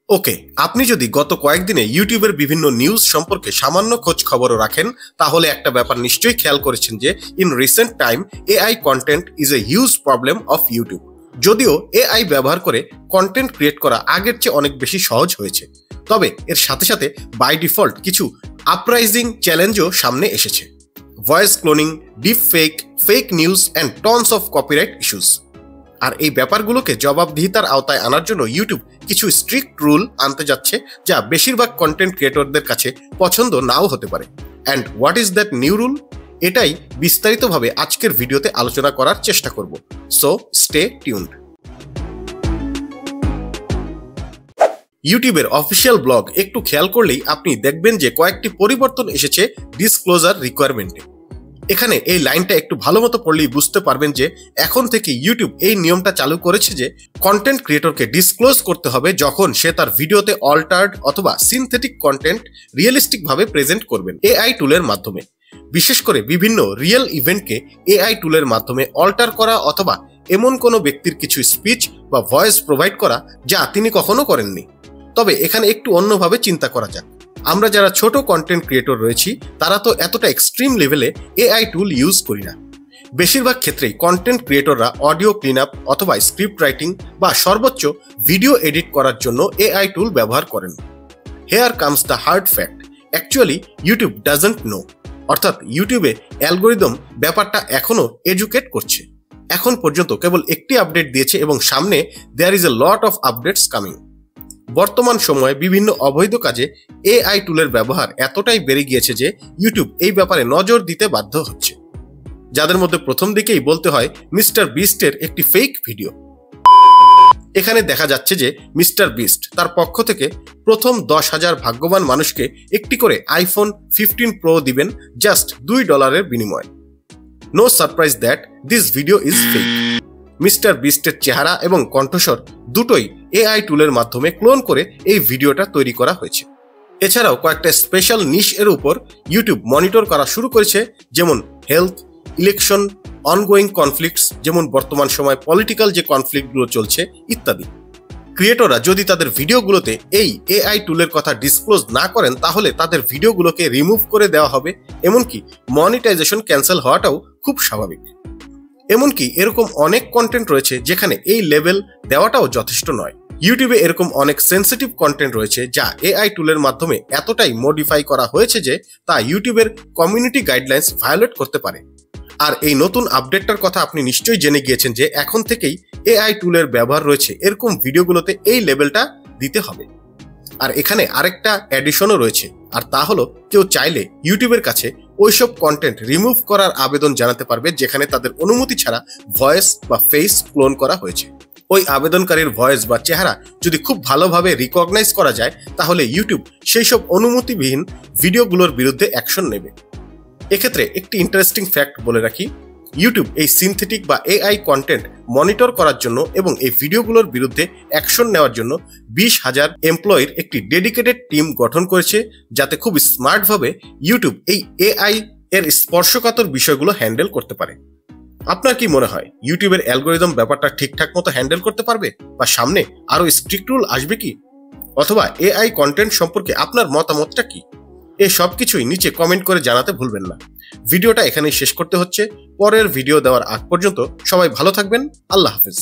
ওকে, আপনি যদি গত কয়েকদিনে ইউটিউবের বিভিন্ন নিউজ সম্পর্কে সামান্য খোঁজ খবরও রাখেন তাহলে একটা ব্যাপার নিশ্চয়ই খেয়াল করেছেন যে in recent time AI content is a huge problem of YouTube. যদিও এআই ব্যবহার করে কন্টেন্ট ক্রিয়েট করা আগের চেয়ে অনেক বেশি সহজ হয়েছে, তবে এর সাথে সাথে বাই ডিফল্ট কিছু আপরাইজিং চ্যালেঞ্জও সামনে এসেছে। Voice cloning, deep fake, fake news and tons of copyright issues. আর এই ব্যাপারগুলোকে জবাবদিহিতার আওতায় আনার জন্য ইউটিউব কিছু স্ট্রিক্ট রুল আনতে যাচ্ছে, যা বেশিরভাগ কন্টেন্ট ক্রিয়েটরদের কাছে পছন্দ নাও হতে পারে। And what is that new rule? এটাই বিস্তারিতভাবে আজকের ভিডিওতে আলোচনা করার চেষ্টা করব। So stay tuned. ইউটিউবের অফিসিয়াল ব্লগ একটু খেয়াল করলেই আপনি দেখবেন যে কয়েকটি পরিবর্তন এসেছে ডিসক্লোজার রিকোয়ারমেন্টে। এখানে এই লাইনটা একটু ভালো মতো পড়লেই বুঝতে পারবেন যে এখন থেকে ইউটিউব এই নিয়মটা চালু করেছে যে কন্টেন্ট ক্রিয়েটরকে ডিসক্লোজ করতে হবে যখন সে তার ভিডিওতে অল্টার্ড অথবা সিনথেটিক কন্টেন্ট রিয়েলিস্টিক ভাবে প্রেজেন্ট করবেন এআই টুলের মাধ্যমে। বিশেষ করে বিভিন্ন রিয়েল ইভেন্টকে এআই টুলের মাধ্যমে অল্টার করা অথবা এমন কোনো ব্যক্তির কিছু স্পিচ বা ভয়েস প্রোভাইড করা যা তিনি কখনো করেননি। তবে এখানে একটু অন্যভাবে চিন্তা করা যাক। আমরা যারা ছোট কন্টেন্ট ক্রিয়েটর রয়েছি তারা তো এতটা এক্সট্রিম লেভেলে এআই টুল ইউজ করি না। বেশিরভাগ ক্ষেত্রেই কন্টেন্ট ক্রিয়েটররা অডিও ক্লিন আপ অথবা স্ক্রিপ্ট রাইটিং বা সর্বোচ্চ ভিডিও এডিট করার জন্য এআই টুল ব্যবহার করেন। Hair comes the hard fact, actually YouTube doesn't know, অর্থাৎ ইউটিউবে অ্যালগোরিদম ব্যাপারটা এখনো এডুকেট করছে। এখন পর্যন্ত কেবল একটি আপডেট দিয়েছে এবং সামনে there is a lot of updates coming. বর্তমান সময়ে বিভিন্ন অবৈধ কাজে এআই টুলের ব্যবহার এতটাই বেড়ে গিয়েছে যে ইউটিউব এই ব্যাপারে নজর দিতে বাধ্য হচ্ছে। যাদের মধ্যে প্রথম দিকেই বলতে হয় মিস্টার বিস্টের একটি ফেক ভিডিও। এখানে দেখা যাচ্ছে যে মিস্টার বিস্ট তার পক্ষ থেকে প্রথম 10,000 ভাগ্যবান মানুষকে একটি করে আইফোন 15 প্রো দিবেন জাস্ট $2 বিনিময়ে। No surprise that this video is fake. Mister বিস্টের চেহারা এবং কণ্ঠস্বর দুটোই এআই টুলের মাধ্যমে ক্লোন করে এই ভিডিওটা তৈরি করা হয়েছে। এছাড়াও কয়েকটা স্পেশাল নিশ এর উপর ইউটিউব মনিটর করা শুরু করেছে, যেমন হেলথ, ইলেকশন, অনগোয়িং কনফ্লিক্টস, যেমন বর্তমান সময় পলিটিক্যাল যে কনফ্লিক্টগুলো চলছে ইত্যাদি। ক্রিয়েটররা যদি তাদের ভিডিওগুলোতে এই এআই টুলের কথা ডিসক্লোজ না করেন তাহলে তাদের ভিডিওগুলোকে রিমুভ করে দেওয়া হবে, এমনকি মনিটাইজেশন ক্যান্সেল হওয়াটাও খুব স্বাভাবিক। এমনকি এরকম অনেক কন্টেন্ট রয়েছে যেখানে এই লেভেল দেওয়াটাও যথেষ্ট নয়। ইউটিউবে এরকম অনেক সেন্সিটিভ কন্টেন্ট রয়েছে যা এআই টুলের মাধ্যমে এতটাই মডিফাই করা হয়েছে যে তা ইউটিউবের কমিউনিটি গাইডলাইন্স ভায়োলেট করতে পারে। আর এই নতুন আপডেটটার কথা আপনি নিশ্চয়ই জেনে গিয়েছেন যে এখন থেকেই এআই টুলের ব্যবহার রয়েছে এরকম ভিডিওগুলোতে এই লেভেলটা দিতে হবে। আর এখানে আরেকটা অ্যাডিশনও রয়েছে, আর তা হলো কেউ চাইলে ইউটিউবের কাছে ওইসব কন্টেন্ট রিমুভ করার আবেদন জানাতে পারবে যেখানে তাদের অনুমতি ছাড়া ভয়েস বা ফেস ক্লোন করা হয়েছে। ওই আবেদনকারীর ভয়েস বা চেহারা যদি খুব ভালোভাবে রিকগনাইজ করা যায় তাহলে ইউটিউব সেই সব অনুমতিবিহীন ভিডিওগুলোর বিরুদ্ধে অ্যাকশন নেবে। এক্ষেত্রে একটি ইন্টারেস্টিং ফ্যাক্ট বলে রাখি, ইউটিউব এই সিনথেটিক বা এআই কন্টেন্ট মনিটর করার জন্য এবং এই ভিডিওগুলোর বিরুদ্ধে অ্যাকশন নেওয়ার জন্য 20,000 এমপ্লয়ির একটি ডেডিকেটেড টিম গঠন করেছে, যাতে খুব স্মার্টভাবে ইউটিউব এই এআই এর স্পর্শকাতর বিষয়গুলো হ্যান্ডেল করতে পারে। আপনার কি মনে হয় ইউটিউবের অ্যালগোরিদম ব্যাপারটা ঠিকঠাক মতো হ্যান্ডেল করতে পারবে, বা সামনে আরো স্ট্রিক্ট রুল আসবে কি? অথবা এআই কন্টেন্ট সম্পর্কে আপনার মতামতটা কি? এই সব কিছুই নিচে কমেন্ট করে জানাতে ভুলবেন না। ভিডিওটা এখানেই শেষ করতে হচ্ছে। পরের ভিডিও দেওয়ার আগ পর্যন্ত সবাই ভালো থাকবেন। আল্লাহ হাফেজ।